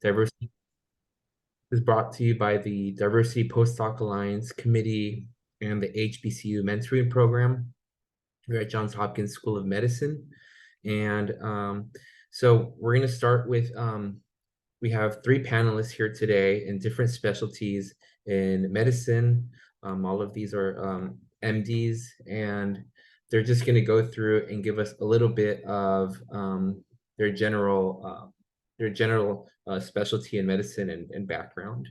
Diversity is brought to you by the Diversity Postdoc Alliance Committee and the HBCU Mentoring Program here at Johns Hopkins School of Medicine. And so we're going to start with, we have three panelists here today in different specialties in medicine. All of these are MDs, and they're just going to go through and give us a little bit of their general specialty in medicine and background.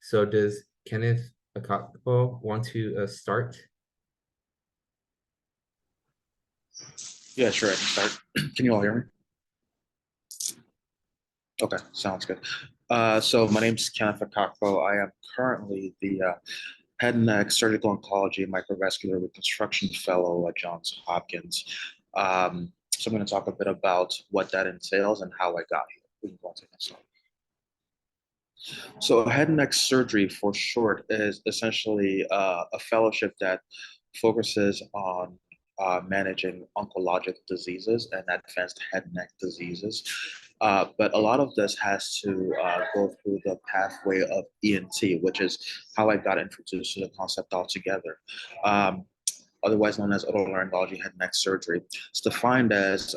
So does Kenneth Akakpo want to start? Yeah, sure, I can start. Can you all hear me? Okay, sounds good. So my name is Kenneth Akakpo. I am currently the head and neck surgical oncology microvascular reconstruction fellow at Johns Hopkins. So I'm going to talk a bit about what that entails and how I got here. We can go on to the next slide. So head and neck surgery, for short, is essentially a fellowship that focuses on managing oncologic diseases and advanced head and neck diseases. But a lot of this has to go through the pathway of ENT, which is how I got introduced to the concept altogether. Otherwise known as otolaryngology head and neck surgery. It's defined as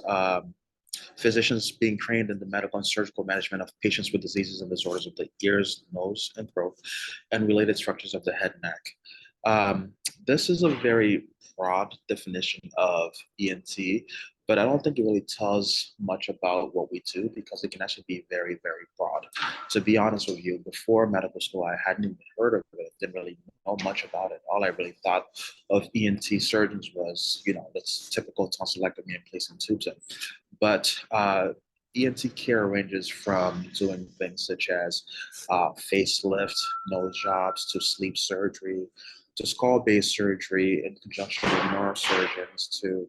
physicians being trained in the medical and surgical management of patients with diseases and disorders of the ears, nose, and throat, and related structures of the head and neck. This is a very broad definition of ENT, but I don't think it really tells much about what we do because it can actually be very, very broad. To be honest with you, before medical school, I hadn't even heard of it, didn't really know much about it. All I really thought of ENT surgeons was, that's typical tonsillectomy and placing tubes in. But ENT care ranges from doing things such as facelift, nose jobs, to sleep surgery, to skull-based surgery in conjunction with neurosurgeons, to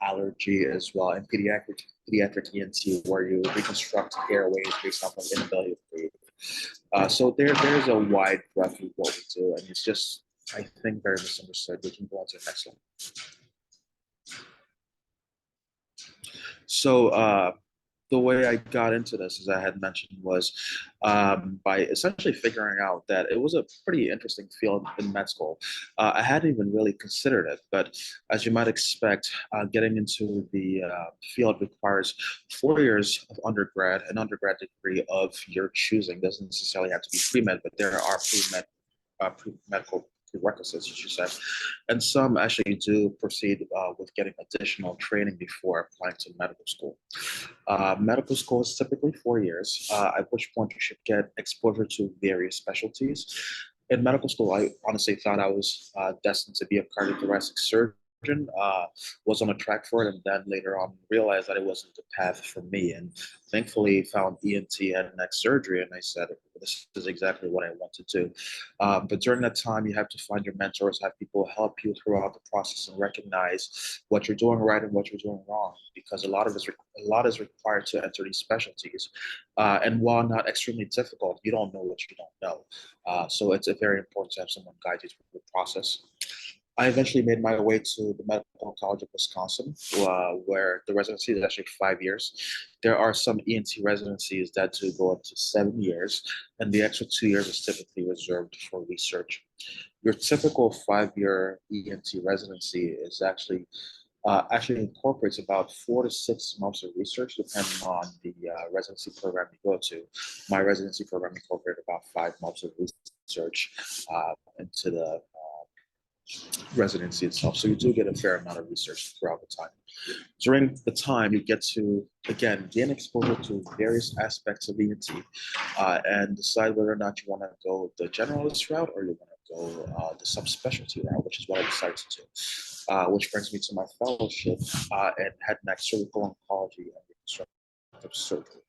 allergy as well, and pediatric ENT, where you reconstruct airways based off of inability to breathe. So there's a wide breadth of what we do, and it's just, I think, very misunderstood. We can go on to the next one. So the way I got into this, as I had mentioned, was by essentially figuring out that it was a pretty interesting field in med school. I hadn't even really considered it, but as you might expect, getting into the field requires 4 years of undergrad, an undergrad degree of your choosing. Doesn't necessarily have to be pre-med, but there are pre-medical prerequisites, as you said. And some actually do proceed with getting additional training before applying to medical school. Medical school is typically 4 years, at which point you should get exposure to various specialties. In medical school, I honestly thought I was destined to be a cardiothoracic surgeon, was on a track for it, and then later on realized that it wasn't the path for me, and thankfully found ENT head and neck surgery, and I said, this is exactly what I want to do. But during that time, you have to find your mentors, have people help you throughout the process and recognize what you're doing right and what you're doing wrong, because a lot is required to enter these specialties. And while not extremely difficult, you don't know what you don't know. So it's very important to have someone guide you through the process. I eventually made my way to the Medical Oncology of Wisconsin, where the residency is actually 5 years. There are some ENT residencies that do go up to 7 years, and the extra 2 years is typically reserved for research. Your typical 5-year ENT residency is actually incorporates about 4 to 6 months of research, depending on the residency program you go to. My residency program incorporated about 5 months of research into the residency itself. So you do get a fair amount of research throughout the time. During the time, you get to, again, gain exposure to various aspects of ENT and decide whether or not you want to go the generalist route or you want to go the subspecialty route, which is what I decided to do. Which brings me to my fellowship in head and neck surgical oncology and reconstructive surgery.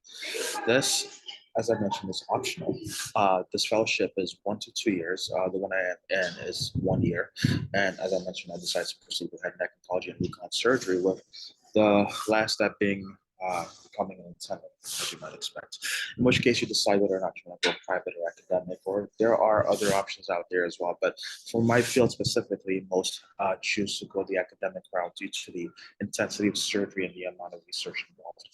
This, as I mentioned, is optional. This fellowship is 1 to 2 years. The one I am in is 1 year. And as I mentioned, I decided to proceed with head and neck oncology and recon surgery, with the last step being becoming an attendant, as you might expect. In which case you decide whether or not you want to go private or academic, or there are other options out there as well. But for my field specifically, most choose to go the academic route due to the intensity of surgery and the amount of research involved.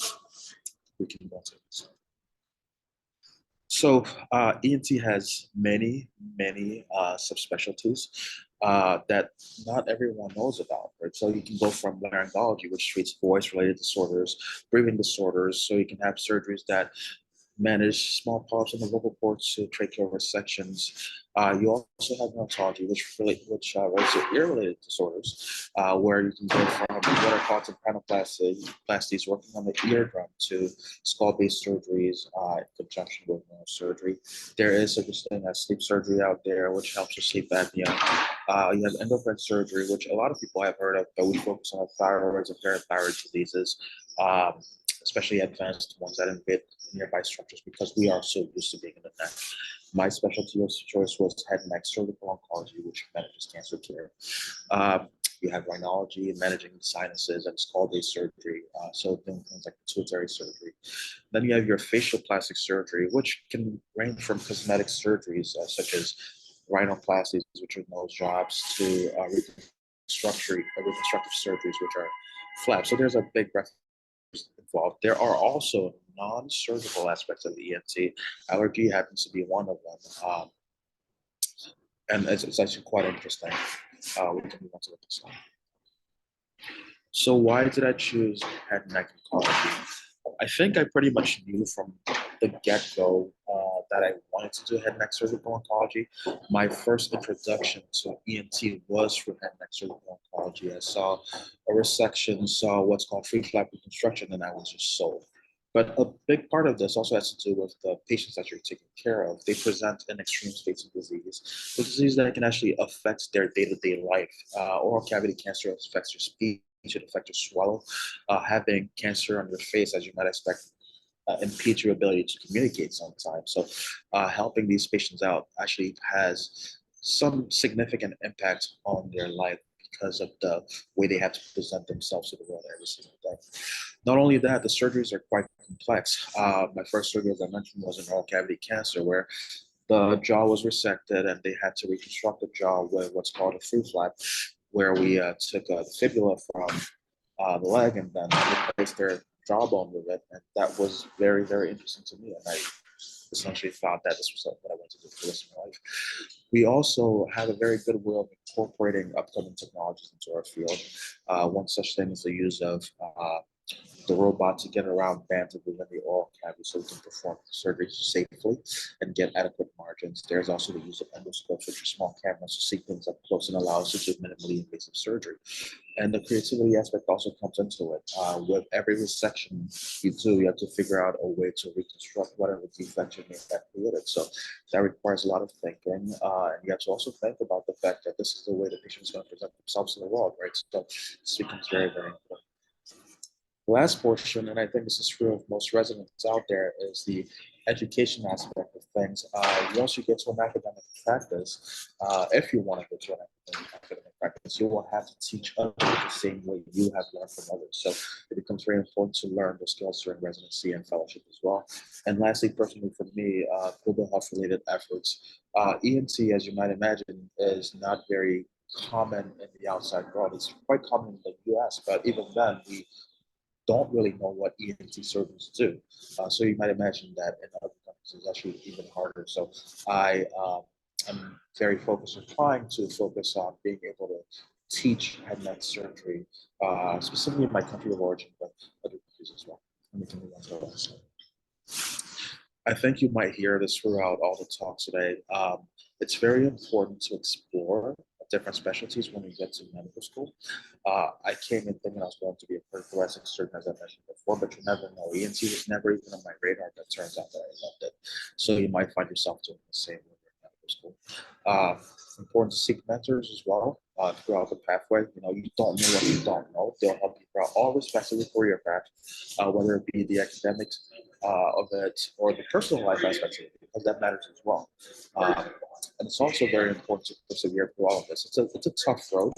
we can go into this. So ENT has many subspecialties that not everyone knows about, right? So you can go from laryngology, which treats voice-related disorders, breathing disorders, so you can have surgeries that manage small polyps in the vocal cords to tracheal resections. You also have neurology, which relates to ear-related disorders, where you can go from what are called tympanoplasties, working on the eardrum, to skull-based surgeries in conjunction with neurosurgery. There is such a thing as sleep surgery out there, which helps with sleep apnea. You have endocrine surgery, which a lot of people have heard of, but we focus on thyroids and parathyroid diseases, especially advanced ones that invade nearby structures, because we are so used to being in the neck. My specialty of choice was head and neck surgical oncology, which manages cancer care. You have rhinology, managing sinuses, and skull-based surgery, so doing things like pituitary surgery. Then you have your facial plastic surgery, which can range from cosmetic surgeries such as rhinoplasties, which are nose jobs, to reconstructive surgeries, which are flaps. So there's a big breadth involved. There are also non-surgical aspects of ENT. Allergy happens to be one of them, and it's actually quite interesting. We can move on to the next slide. So why did I choose head and neck oncology? I think I pretty much knew from the get-go that I wanted to do head and neck surgical oncology. My first introduction to ENT was through head and neck surgical oncology. I saw a resection, saw what's called free flap reconstruction, and I was just sold. But a big part of this also has to do with the patients that you're taking care of. They present in extreme states of disease, the disease that can actually affect their day-to-day life. Oral cavity cancer affects your speech, it affects your swallow. Having cancer on your face, as you might expect, impedes your ability to communicate sometimes. So helping these patients out actually has some significant impact on their life because of the way they have to present themselves to the world every single day. Not only that, the surgeries are quite complex. My first surgery, as I mentioned, was an oral cavity cancer, where the jaw was resected and they had to reconstruct the jaw with what's called a free flap, where we took the fibula from the leg and then replaced their jawbone with it. And that was very interesting to me. And I essentially thought that this was what I wanted to do for the rest of my life. We also have a very good way of incorporating upcoming technologies into our field. One such thing is the use of the robot to get around bands within the oral cavity so we can perform surgery safely and get adequate margins. There's also the use of endoscopes, which are small cameras to see things up close and allow us to do minimally invasive surgery. And the creativity aspect also comes into it. With every resection you do, you have to figure out a way to reconstruct whatever defect you may have created. So that requires a lot of thinking. And you have to also think about the fact that this is the way the patient is going to present themselves to the world, right? So this becomes very important. Last portion, and I think this is true of most residents out there, is the education aspect of things. Once you get to an academic practice, if you want to get to an academic practice, you will have to teach others the same way you have learned from others. So it becomes very important to learn the skills during residency and fellowship as well. And lastly, personally for me, global health related efforts. ENT, as you might imagine, is not very common in the outside world. It's quite common in the US, but even then, we don't really know what ENT surgeons do. So you might imagine that in other countries it's actually even harder. So I am very focused on trying to focus on being able to teach head and neck surgery, specifically in my country of origin, but other countries as well. And we can move on to the next slide. I think you might hear this throughout all the talks today. It's very important to explore different specialties when you get to medical school. I came in thinking I was going to be a thoracic surgeon, as I mentioned before, but you never know. ENT was never even on my radar, but it turns out that I loved it. So you might find yourself doing the same when you're in medical school. It's important to seek mentors as well throughout the pathway. You know, you don't know what you don't know. They'll help you throughout all respects of the career path, whether it be the academics of it or the personal life aspects of it, because that matters as well. And it's also very important to persevere through all of this. It's a tough road.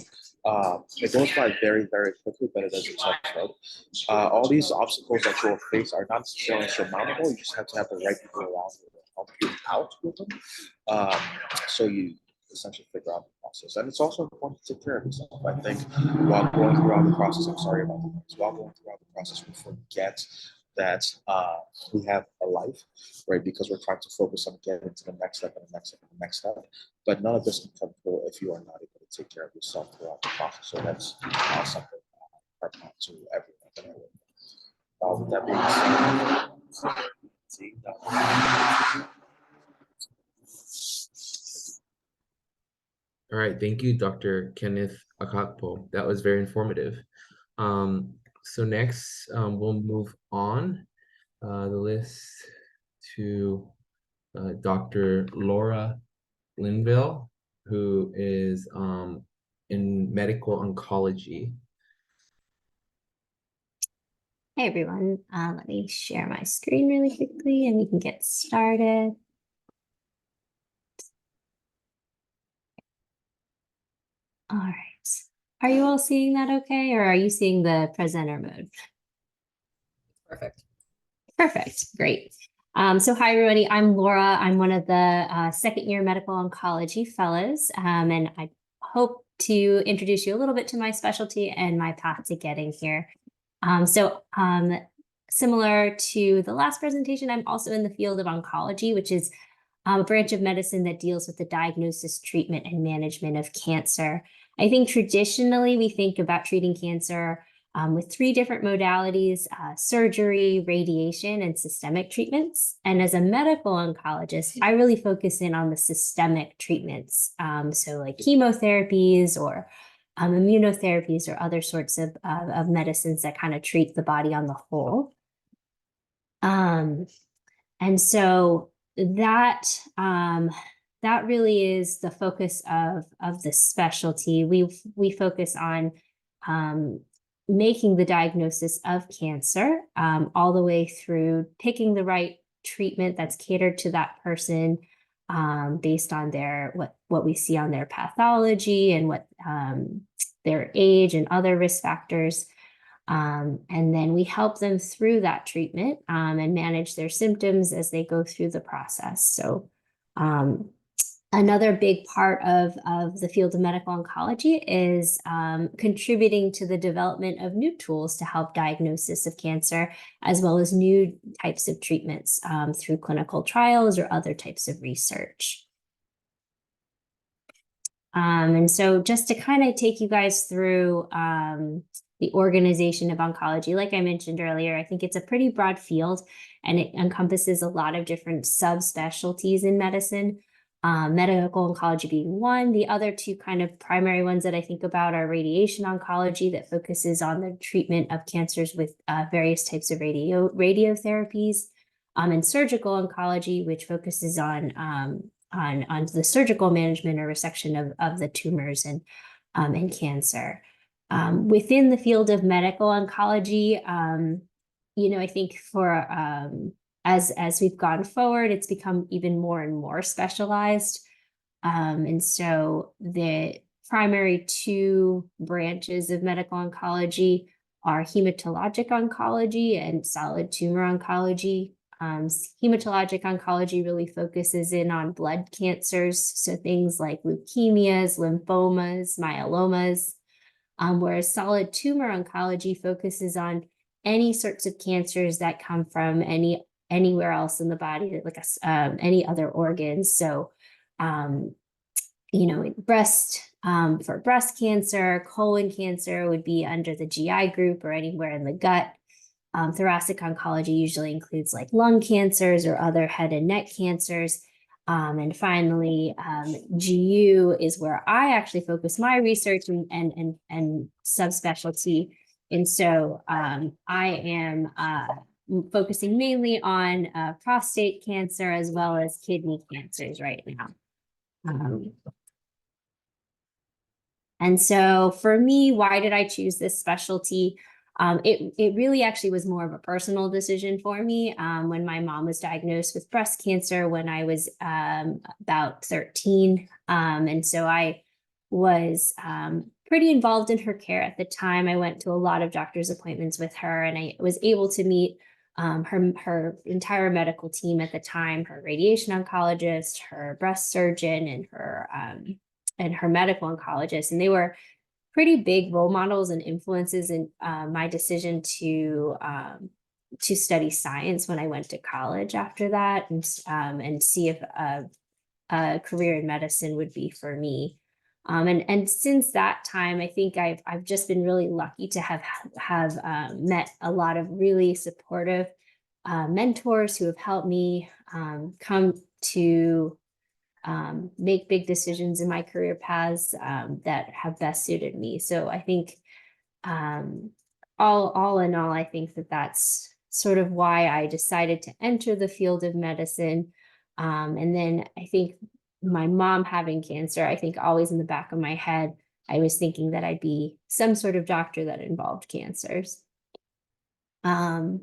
It goes by very quickly, but it is a tough road. All these obstacles that you'll face are not necessarily surmountable. You just have to have the right people around you to help you out with them. So you essentially figure out the process. And it's also important to take care of yourself. I think while going throughout the process, I'm sorry about the noise, while going throughout the process, we forget that we have a life, right? Because we're trying to focus on getting to the next step and the next step and the next step. But none of this can come through if you are not able to take care of yourself throughout the process. So that's something paramount to everyone that I work with. With that being said, All right, thank you, Dr. Kenneth Akakpo. That was very informative. So next, we'll move on the list to Dr. Laura Linville, who is in medical oncology. Hey everyone, let me share my screen really quickly and we can get started. All right. Are you all seeing that okay, or are you seeing the presenter mode? Perfect. Perfect, great. So hi everybody, I'm Laura. I'm one of the second year medical oncology fellows, and I hope to introduce you a little bit to my specialty and my path to getting here. Similar to the last presentation, I'm also in the field of oncology, which is a branch of medicine that deals with the diagnosis, treatment, and management of cancer. I think traditionally we think about treating cancer with three different modalities: surgery, radiation, and systemic treatments. And as a medical oncologist, I really focus in on the systemic treatments. So like chemotherapies or immunotherapies or other sorts of medicines that kind of treat the body on the whole. And so that that really is the focus of the specialty. We focus on making the diagnosis of cancer all the way through picking the right treatment that's catered to that person based on their what we see on their pathology and what their age and other risk factors. And then we help them through that treatment and manage their symptoms as they go through the process. So another big part of the field of medical oncology is contributing to the development of new tools to help diagnosis of cancer, as well as new types of treatments through clinical trials or other types of research. And so just to kind of take you guys through the organization of oncology, like I mentioned earlier, I think it's a pretty broad field and it encompasses a lot of different subspecialties in medicine. Medical oncology being one. The other two kind of primary ones that I think about are radiation oncology, that focuses on the treatment of cancers with various types of radiotherapies, and surgical oncology, which focuses on the surgical management or resection of the tumors and cancer. Within the field of medical oncology, I think for as we've gone forward, it's become even more and more specialized. And so the primary two branches of medical oncology are hematologic oncology and solid tumor oncology. Hematologic oncology really focuses in on blood cancers, so things like leukemias, lymphomas, myelomas, whereas solid tumor oncology focuses on any sorts of cancers that come from anywhere else in the body, like any other organs. So, breast, for breast cancer, colon cancer would be under the GI group or anywhere in the gut. Thoracic oncology usually includes like lung cancers or other head and neck cancers. And finally, GU is where I actually focus my research and subspecialty. And so I am focusing mainly on prostate cancer as well as kidney cancers right now. And so for me, why did I choose this specialty? It really actually was more of a personal decision for me when my mom was diagnosed with breast cancer when I was about 13. And so I was pretty involved in her care at the time. I went to a lot of doctor's appointments with her, and I was able to meet her entire medical team at the time, her radiation oncologist, her breast surgeon, and her medical oncologist. And they were pretty big role models and influences in my decision to to study science when I went to college after that, and see if a career in medicine would be for me. And since that time, I think I've just been really lucky to have met a lot of really supportive mentors who have helped me come to make big decisions in my career paths that have best suited me. So I think all in all, I think that's sort of why I decided to enter the field of medicine. And then I think my mom having cancer, I think always in the back of my head, I was thinking that I'd be some sort of doctor that involved cancers. That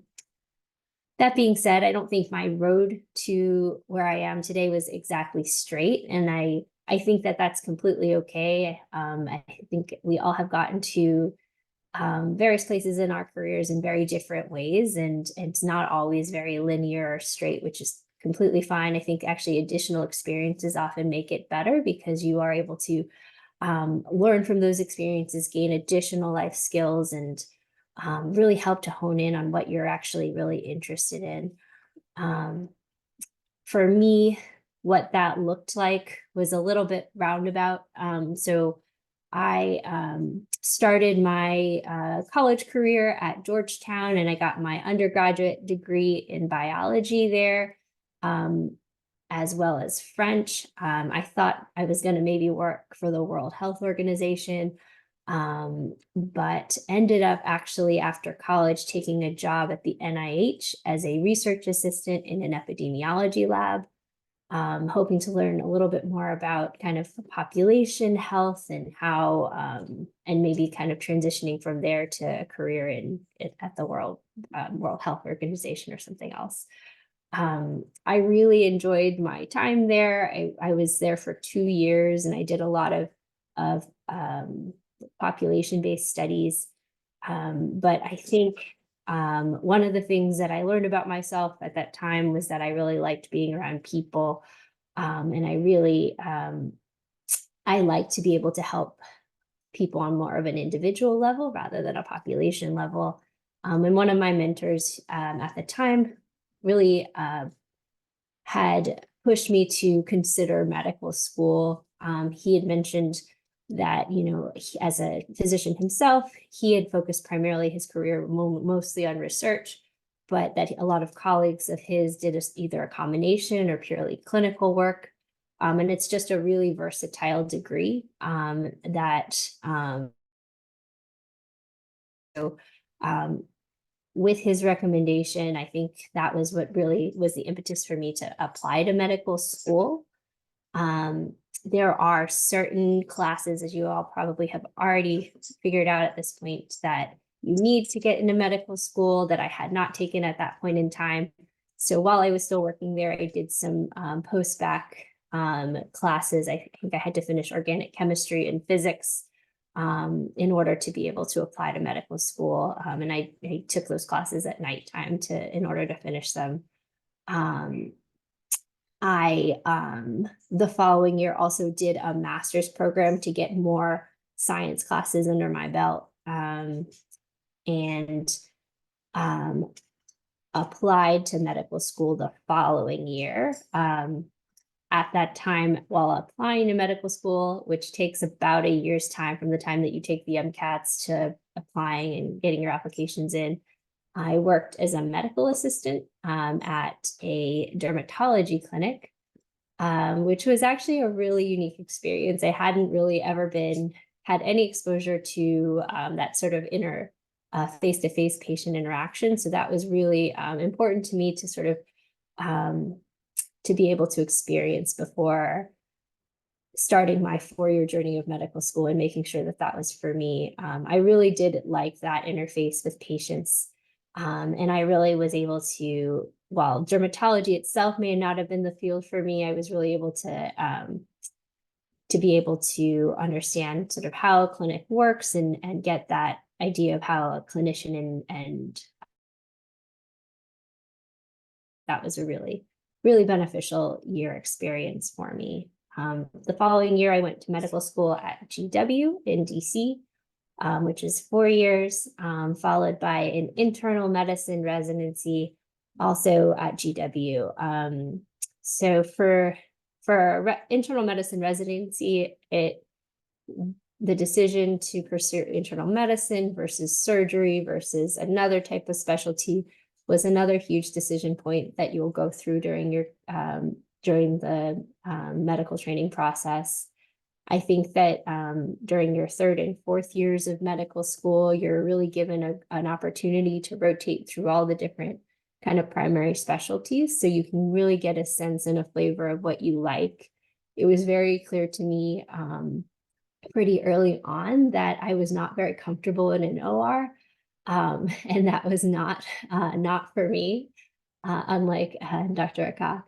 being said, I don't think my road to where I am today was exactly straight. And I think that that's completely okay. I think we all have gotten to various places in our careers in very different ways. And it's not always very linear or straight, which is completely fine. I think actually additional experiences often make it better because you are able to learn from those experiences, gain additional life skills, and really help to hone in on what you're actually really interested in. For me, what that looked like was a little bit roundabout. So I started my college career at Georgetown, and I got my undergraduate degree in biology there, as well as French. I thought I was going to maybe work for the World Health Organization, but ended up actually after college taking a job at the NIH as a research assistant in an epidemiology lab, hoping to learn a little bit more about kind of population health and how, and maybe kind of transitioning from there to a career at the World Health Organization or something else. I really enjoyed my time there. I was there for 2 years, and I did a lot of population-based studies. But I think one of the things that I learned about myself at that time was that I really liked being around people. And I really, I like to be able to help people on more of an individual level rather than a population level. And one of my mentors at the time really had pushed me to consider medical school. He had mentioned that, you know, as a physician himself, he had focused primarily his career mostly on research, but that a lot of colleagues of his did either a combination or purely clinical work. And it's just a really versatile degree with his recommendation, I think that was what really was the impetus for me to apply to medical school. There are certain classes, as you all probably have already figured out at this point, that you need to get into medical school that I had not taken at that point in time. So while I was still working there, I did some post-bac classes. I think I had to finish organic chemistry and physics in order to be able to apply to medical school. And I took those classes at nighttime in order to finish them. The following year also did a master's program to get more science classes under my belt, and applied to medical school the following year. At that time, while applying to medical school, which takes about a year's time from the time that you take the MCATs to applying and getting your applications in, I worked as a medical assistant at a dermatology clinic, which was actually a really unique experience. I hadn't really ever had any exposure to that sort of inner face-to-face patient interaction. So that was really important to me to sort of to be able to experience before starting my 4-year journey of medical school and making sure that that was for me. I really did like that interface with patients. And I really was able to, while dermatology itself may not have been the field for me, I was really able to be able to understand sort of how a clinic works and get that idea of how a clinician and that was a really, really beneficial year experience for me. The following year, I went to medical school at GW in DC. which is 4 years, followed by an internal medicine residency, also at GW. So for internal medicine residency, the decision to pursue internal medicine versus surgery versus another type of specialty was another huge decision point that you'll go through during your during the medical training process. I think that during your 3rd and 4th years of medical school, you're really given an opportunity to rotate through all the different kind of primary specialties, so you can really get a sense and a flavor of what you like. It was very clear to me pretty early on that I was not very comfortable in an OR, and that was not for me, unlike Dr. Akak.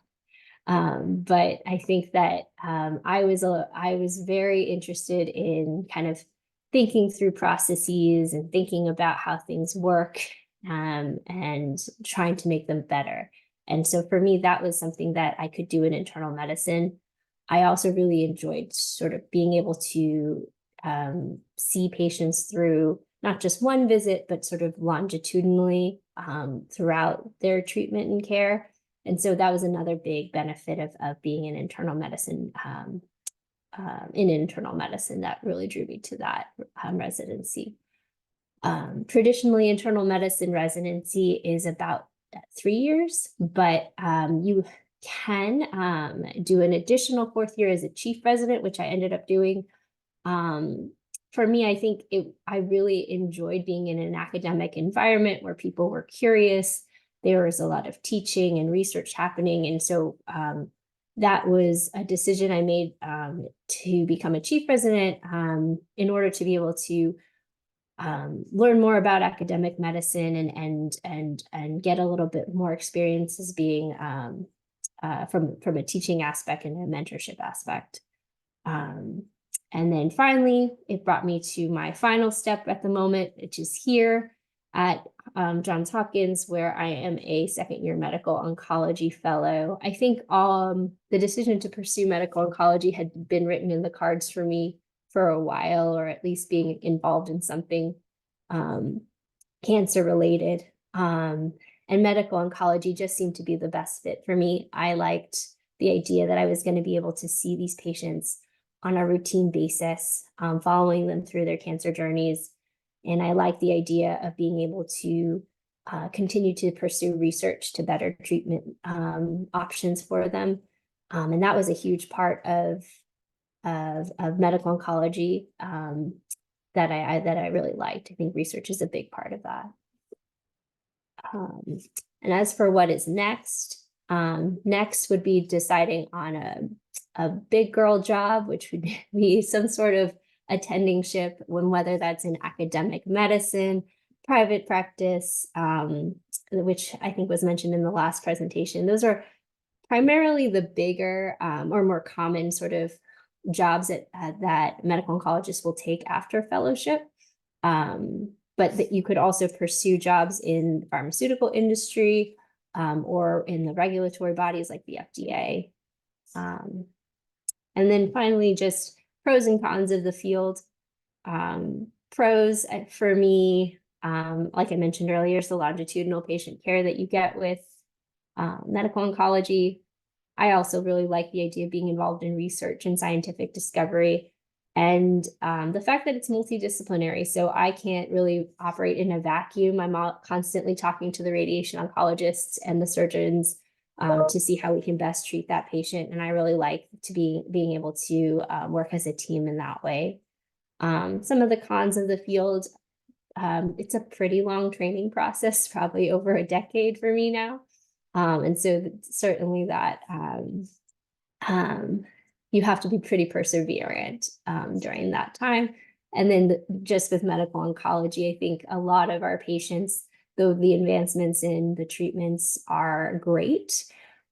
But I think that I was very interested in kind of thinking through processes and thinking about how things work, and trying to make them better. And so for me, that was something that I could do in internal medicine. I also really enjoyed sort of being able to see patients through not just one visit, but sort of longitudinally throughout their treatment and care. And so that was another big benefit of being in internal medicine, that really drew me to that residency. Traditionally, internal medicine residency is about 3 years, but you can do an additional 4th year as a chief resident, which I ended up doing. For me, I think I really enjoyed being in an academic environment where people were curious. There was a lot of teaching and research happening. And so that was a decision I made to become a chief resident in order to be able to learn more about academic medicine and get a little bit more experience as being from a teaching aspect and a mentorship aspect. And then finally, it brought me to my final step at the moment, which is here at Johns Hopkins, where I am a 2nd-year medical oncology fellow. I think the decision to pursue medical oncology had been written in the cards for me for a while, or at least being involved in something cancer related. And medical oncology just seemed to be the best fit for me. I liked the idea that I was going to be able to see these patients on a routine basis, following them through their cancer journeys. And I like the idea of being able to continue to pursue research to better treatment options for them. And that was a huge part of medical oncology that I really liked. I think research is a big part of that. And as for what is next, next would be deciding on a big girl job, which would be some sort of attendingship, whether that's in academic medicine, private practice, which I think was mentioned in the last presentation. Those are primarily the bigger or more common sort of jobs that medical oncologists will take after fellowship. But that you could also pursue jobs in the pharmaceutical industry or in the regulatory bodies like the FDA. And then finally, just pros and cons of the field. Pros for me, like I mentioned earlier, is the longitudinal patient care that you get with medical oncology. I also really like the idea of being involved in research and scientific discovery, and the fact that it's multidisciplinary. So I can't really operate in a vacuum. I'm constantly talking to the radiation oncologists and the surgeons to see how we can best treat that patient. And I really like being able to work as a team in that way. Some of the cons of the field, it's a pretty long training process, probably over a decade for me now. And so certainly that you have to be pretty perseverant during that time. And then just with medical oncology, I think a lot of our patients, though the advancements in the treatments are great,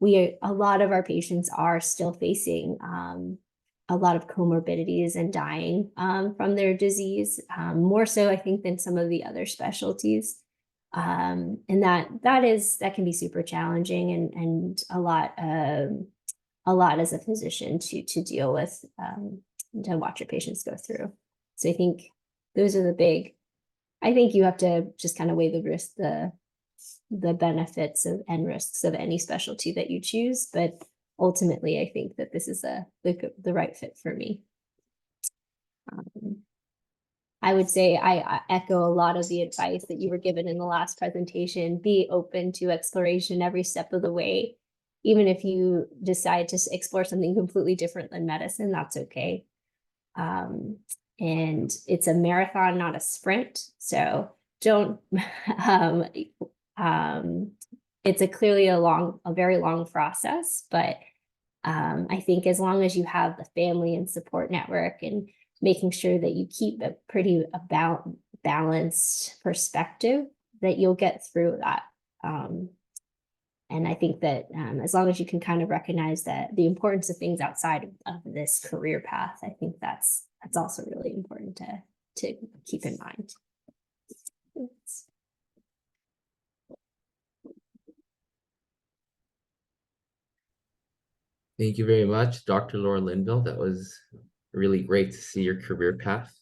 a lot of our patients are still facing a lot of comorbidities and dying from their disease, more so I think than some of the other specialties. And that can be super challenging and a lot as a physician to deal with, to watch your patients go through. So I think those are the big, I think you have to just kind of weigh the risk, the benefits of and risks of any specialty that you choose. But ultimately, I think that this is the right fit for me. I would say I echo a lot of the advice that you were given in the last presentation. Be open to exploration every step of the way. Even if you decide to explore something completely different than medicine, that's okay. And it's a marathon, not a sprint. So don't, it's clearly a very long process, but I think as long as you have the family and support network and making sure that you keep a pretty balanced perspective, that you'll get through that. And I think that as long as you can kind of recognize that the importance of things outside of this career path, I think that's also really important to keep in mind. Thank you very much, Dr. Laura Linville. That was really great to see your career path.